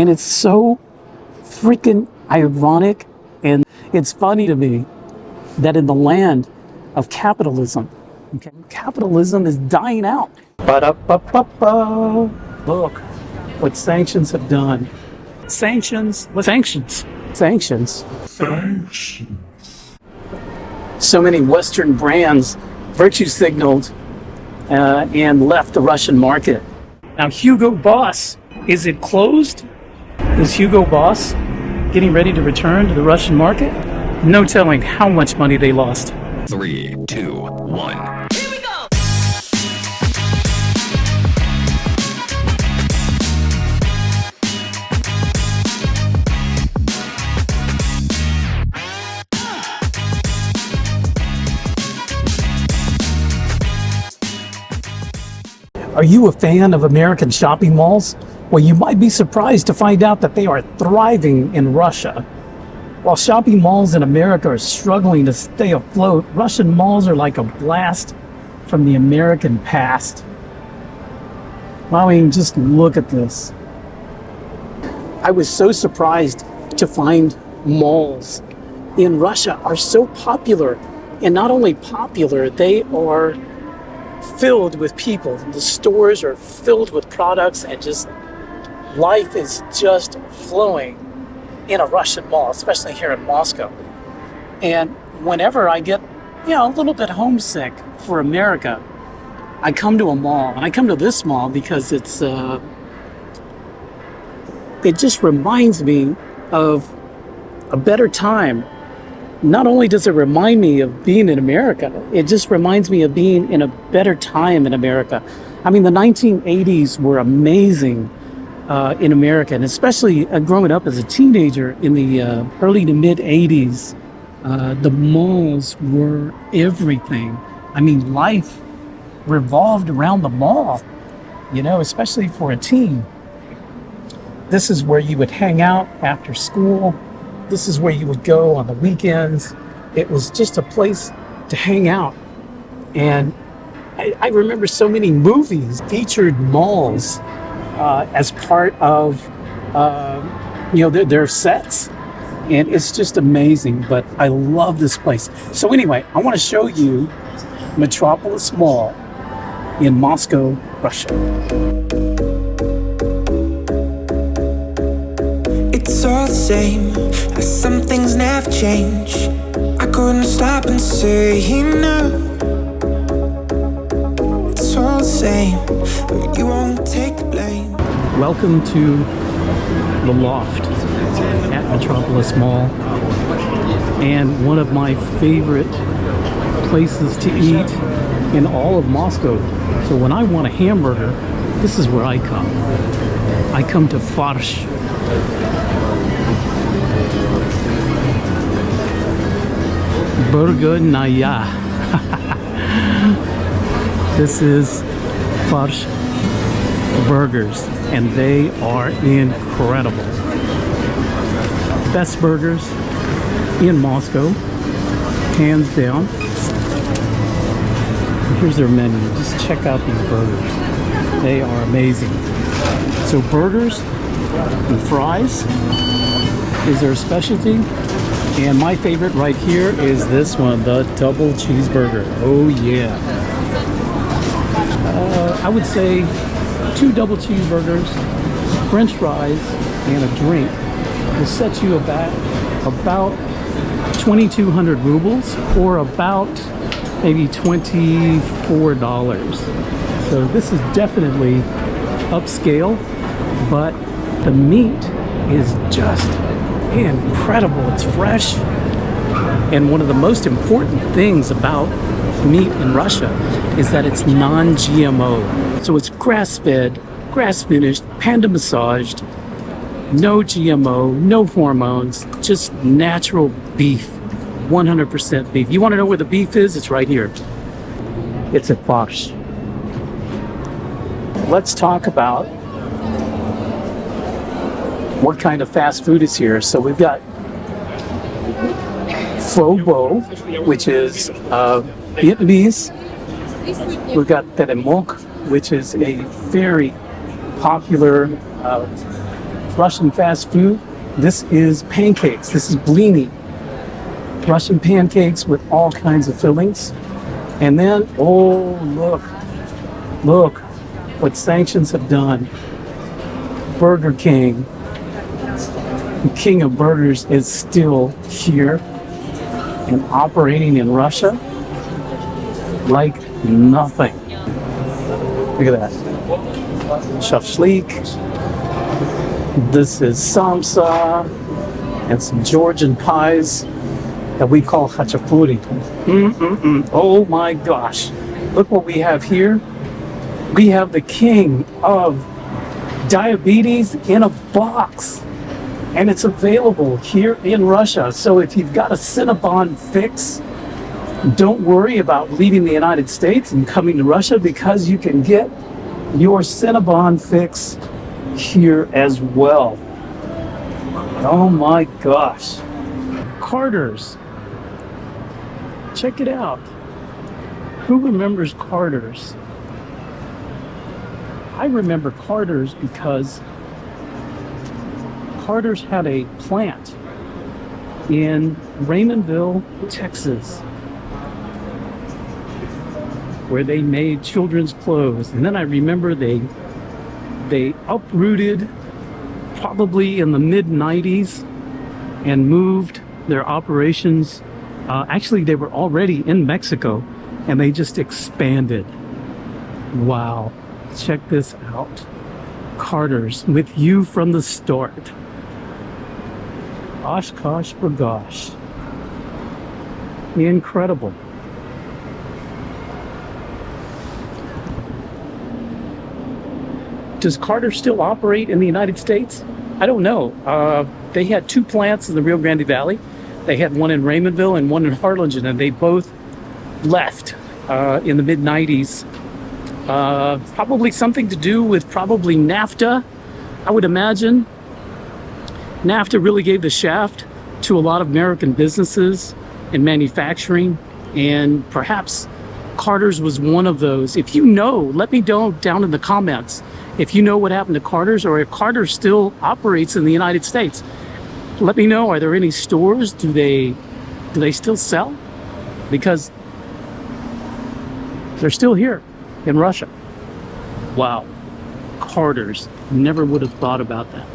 And it's so freaking ironic, and it's funny to me that in the land of capitalism, okay, capitalism is dying out. Ba-da-ba-ba-ba. Look what sanctions have done. Sanctions? What sanctions? Sanctions. So many Western brands virtue signaled and left the Russian market. Now, Hugo Boss, is it closed? Is Hugo Boss getting ready to return to the Russian market? No telling how much money they lost. 3, 2, 1. Here we go! Are you a fan of American shopping malls? Well, you might be surprised to find out that they are thriving in Russia. While shopping malls in America are struggling to stay afloat, Russian malls are like a blast from the American past. I mean, just look at this. I was so surprised to find malls in Russia are so popular. And not only popular, they are filled with people. The stores are filled with products, and just life is just flowing in a Russian mall, especially here in Moscow. And whenever I get, a little bit homesick for America, I come to a mall, and I come to this mall because it just reminds me of a better time. Not only does it remind me of being in America, it just reminds me of being in a better time in America. I mean, the 1980s were amazing in America, and especially growing up as a teenager in the early to mid 80s, the malls were everything. I mean, life revolved around the mall, especially for a teen. This is where you would hang out after school. This is where you would go on the weekends. It was just a place to hang out. And I remember so many movies featured malls as part of their sets. And it's just amazing, but I love this place. So anyway, I want to show you Metropolis Mall in Moscow, Russia. It's all the same, as some things never change. I couldn't stop and say no. It's all the same, but you won't take the blame. Welcome to the Loft at Metropolis Mall, and one of my favorite places to eat in all of Moscow. So when I want a hamburger, this is where I come. I come to Farsh. Burger Naya. This is Farsh Burgers, and they are incredible. Best burgers in Moscow, hands down. And here's their menu. Just check out these burgers. They are amazing. So burgers and fries is their specialty. And my favorite right here is this one, the double cheeseburger. Oh yeah. I would say 2 double cheeseburgers, French fries, and a drink will set you about 2,200 rubles, or about maybe $24. So this is definitely upscale, but the meat is just incredible. It's fresh. And one of the most important things about meat in Russia is that it's non-GMO. So it's grass-fed, grass-finished, panda massaged, no GMO, no hormones, just natural beef, 100% beef. You want to know where the beef is? It's right here. It's at Farsh. Let's talk about what kind of fast food is here. So we've got pho bo, which is Vietnamese. We've got pho mok, which is a very popular Russian fast food. This is pancakes. This is blini. Russian pancakes with all kinds of fillings. And then, oh, look what sanctions have done. Burger King, the king of burgers, is still here and operating in Russia like nothing. Look at that. Shashlik. This is samsa and some Georgian pies that we call khachapuri. Oh my gosh. Look what we have here. We have the king of diabetes in a box. And it's available here in Russia. So if you've got a Cinnabon fix, don't worry about leaving the United States and coming to Russia, because you can get your Cinnabon fix here as well. Oh my gosh. Carter's. Check it out. Who remembers Carter's? I remember Carter's because Carter's had a plant in Raymondville, Texas, where they made children's clothes. And then I remember they uprooted probably in the mid-90s and moved their operations. Actually, they were already in Mexico and they just expanded. Wow, check this out. Carter's, with you from the start. Oshkosh bagosh. Incredible. Does Carter still operate in the United States? I don't know. They had two plants in the Rio Grande Valley. They had one in Raymondville and one in Harlingen, and they both left in the mid-90s. Probably something to do with probably NAFTA, I would imagine. NAFTA really gave the shaft to a lot of American businesses in manufacturing, and perhaps Carter's was one of those. If you know, let me know down in the comments if you know what happened to Carter's, or if Carter still operates in the United States. Let me know. Are there any stores? Do they still sell? Because they're still here in Russia. Wow. Carter's. Never would have thought about that.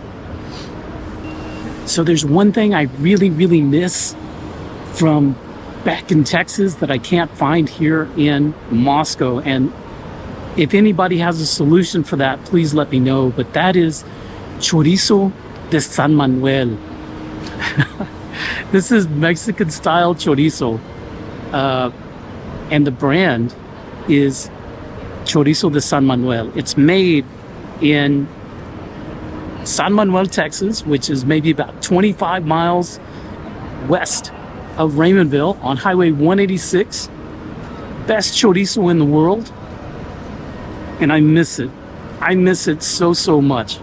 So there's one thing I really, really miss from back in Texas that I can't find here in Moscow. And if anybody has a solution for that, please let me know. But that is chorizo de San Manuel. This is Mexican style chorizo. And the brand is Chorizo de San Manuel. It's made in San Manuel, Texas, which is maybe about 25 miles west of Raymondville on Highway 186. Best chorizo in the world. And I miss it. I miss it so much.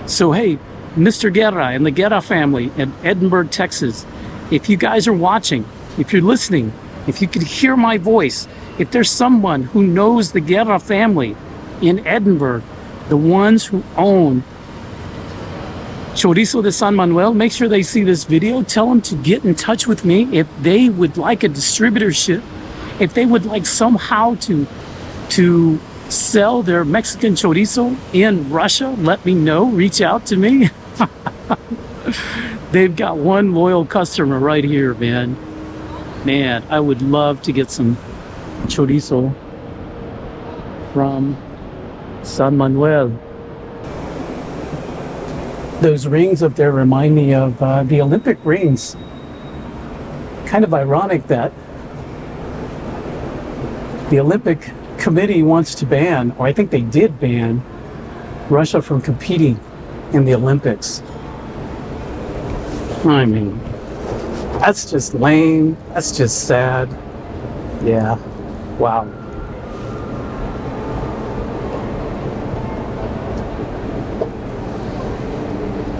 So hey, Mr. Guerra and the Guerra family in Edinburgh, Texas, if you guys are watching, if you're listening, if you could hear my voice, if there's someone who knows the Guerra family in Edinburgh, the ones who own Chorizo de San Manuel, make sure they see this video. Tell them to get in touch with me if they would like a distributorship, if they would like somehow to sell their Mexican chorizo in Russia. Let me know. Reach out to me. They've got one loyal customer right here, man. Man, I would love to get some chorizo from San Manuel. Those rings up there remind me of the Olympic rings. Kind of ironic that the Olympic Committee wants to ban, or I think they did ban, Russia from competing in the Olympics. I mean, that's just lame. That's just sad. Yeah. Wow.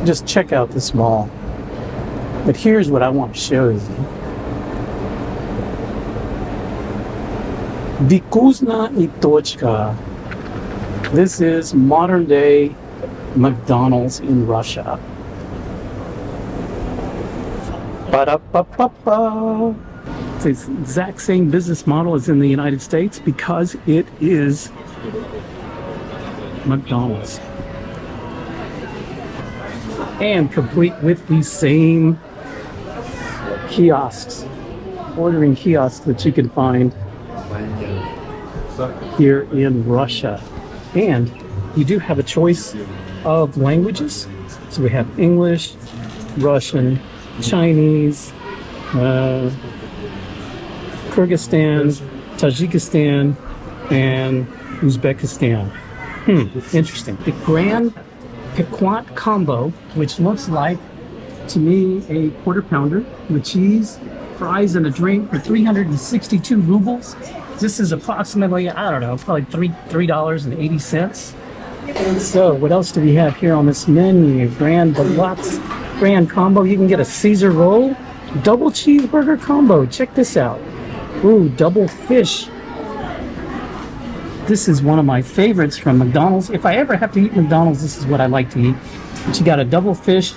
Just check out this mall. But here's what I want to show you. Vikuzna i Tochka. This is modern day McDonald's in Russia. Ba-da-ba-ba-ba. It's the exact same business model as in the United States because it is McDonald's. And complete with the same kiosks, ordering kiosks that you can find here in Russia. And you do have a choice of languages. So we have English, Russian, Chinese, Kyrgyzstan, Tajikistan, and Uzbekistan. Interesting. The Grand Piquant combo, which looks like, to me, a quarter pounder with cheese, fries, and a drink for 362 rubles. This is approximately, I don't know, probably $3.80. So what else do we have here on this menu? Grand Deluxe Grand Combo. You can get a Caesar roll, double cheeseburger combo. Check this out. Ooh, double fish. This is one of my favorites from McDonald's. If I ever have to eat McDonald's, this is what I like to eat. But you got a double fish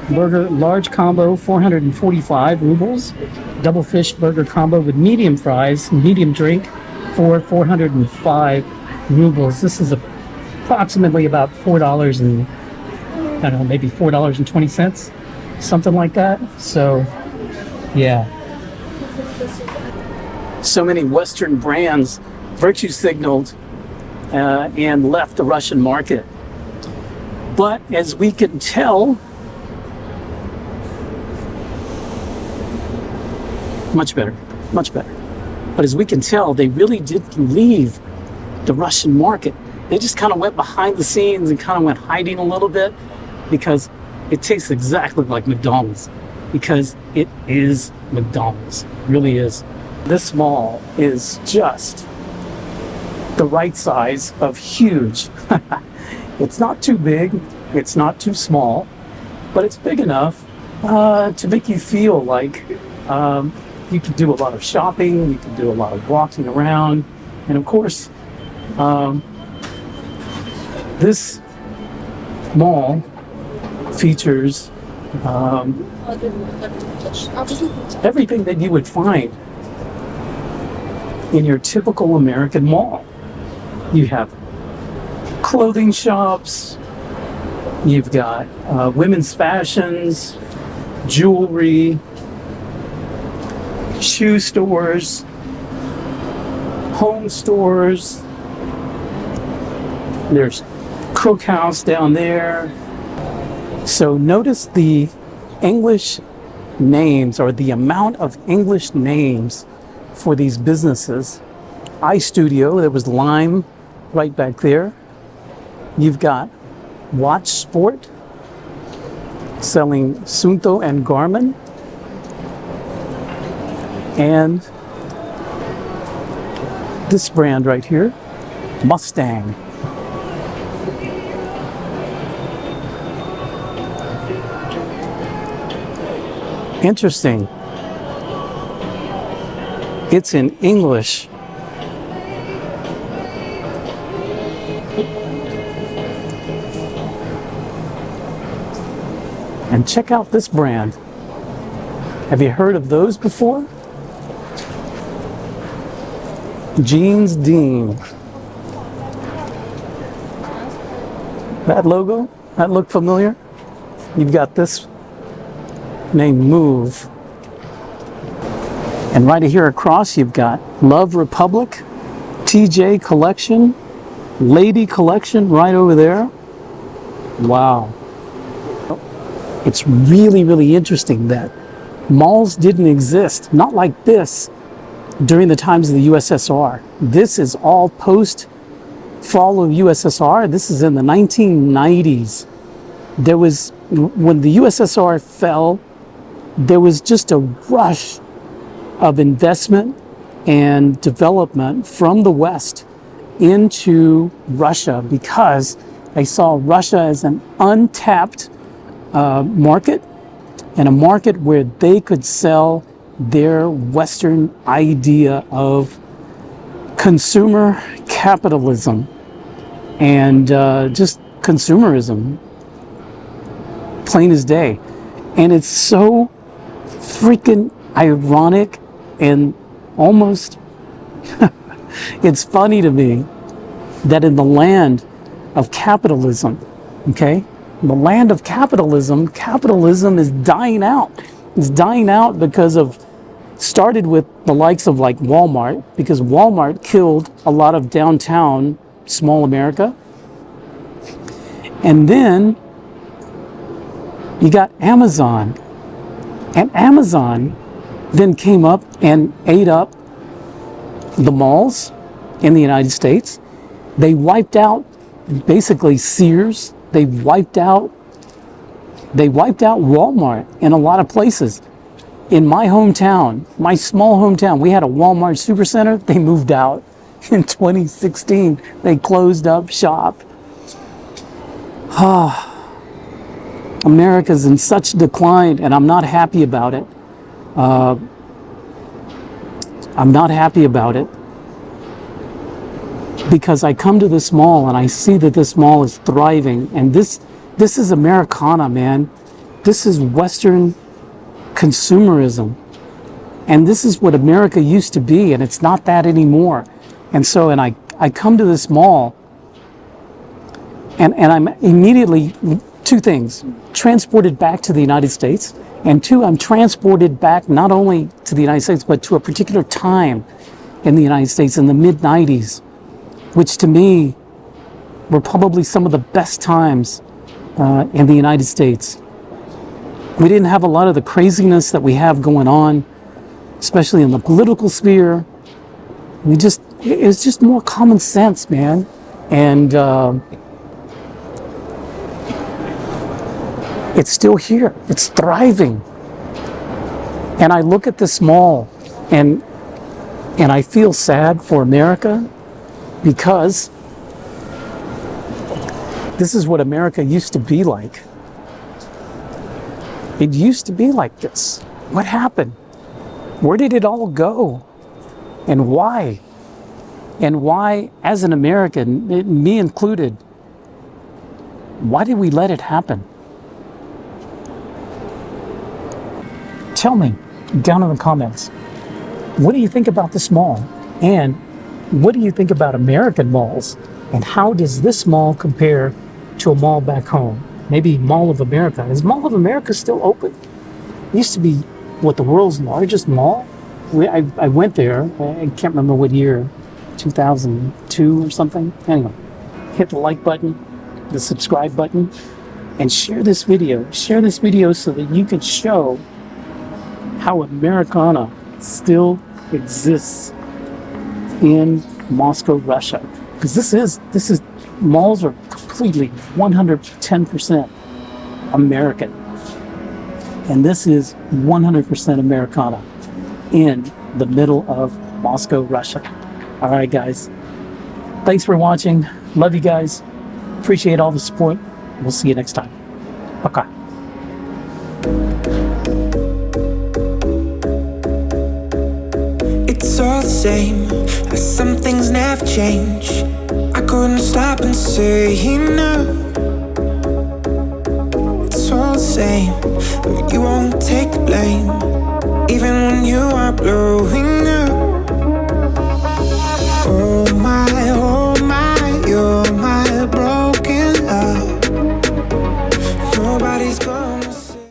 burger, large combo, 445 rubles. Double fish burger combo with medium fries, medium drink for 405 rubles. This is approximately about $4 and, I don't know, maybe $4.20, something like that. So, yeah. So many Western brands virtue signaled and left the Russian market. But as we can tell, much better. But as we can tell, they really didn't leave the Russian market. They just kind of went behind the scenes and kind of went hiding a little bit because it tastes exactly like McDonald's, because it is McDonald's, it really is. This mall is just the right size of huge. It's not too big, it's not too small, but it's big enough to make you feel like you can do a lot of shopping, you can do a lot of walking around, and of course, this mall features everything that you would find in your typical American mall. You have clothing shops, you've got women's fashions, jewelry, shoe stores, home stores. There's Cook House down there. So notice the English names, or the amount of English names for these businesses. iStudio, there was Lime right back there. You've got Watch Sport selling Sunto and Garmin. And this brand right here, Mustang. Interesting. It's in English. And check out this brand. Have you heard of those before? Jeans Dean. That logo, that look familiar? You've got this named Move. And right here across, you've got Love Republic, TJ Collection, Lady Collection right over there. Wow. It's really, really interesting that malls didn't exist, not like this, during the times of the USSR. This is all post-fall of USSR. This is in the 1990s. There was, when the USSR fell, there was just a rush of investment and development from the West into Russia because they saw Russia as an untapped market, and a market where they could sell their Western idea of consumer capitalism and just consumerism, plain as day. And it's so freaking ironic and almost, it's funny to me that in the land of capitalism, okay, in the land of capitalism, capitalism is dying out. It's dying out because of, started with the likes of like Walmart, because Walmart killed a lot of downtown small America. And then you got Amazon, and Amazon then came up and ate up the malls in the United States. They wiped out basically Sears. They wiped out Walmart in a lot of places. In my hometown, my small hometown, we had a Walmart supercenter. They moved out in 2016. They closed up shop. America's in such decline, and I'm not happy about it. I'm not happy about it because I come to this mall and I see that this mall is thriving, and this is Americana, man. This is Western consumerism, and this is what America used to be, and it's not that anymore. And so, and I come to this mall, and I'm immediately, two things: transported back to the United States, and two, I'm transported back not only to the United States, but to a particular time in the United States in the mid-90s, which to me were probably some of the best times in the United States. We didn't have a lot of the craziness that we have going on, especially in the political sphere. It was just more common sense, man. And it's still here. It's thriving. And I look at this mall and I feel sad for America, because this is what America used to be like. It used to be like this. What happened? Where did it all go? And why? And why, as an American, me included, why did we let it happen? Tell me down in the comments, what do you think about this mall? And what do you think about American malls? And how does this mall compare to a mall back home? Maybe Mall of America. Is Mall of America still open? It used to be, what, the world's largest mall? I went there, I can't remember what year, 2002 or something. Anyway, hit the like button, the subscribe button, and share this video. Share this video so that you can show how Americana still exists in Moscow, Russia. Because this is, malls are completely 110% American. And this is 100% Americana in the middle of Moscow, Russia. All right, guys. Thanks for watching. Love you guys. Appreciate all the support. We'll see you next time. Bye. It's all the same, some things never change. I couldn't stop and say no. It's all the same, but you won't take the blame, even when you are blowing up.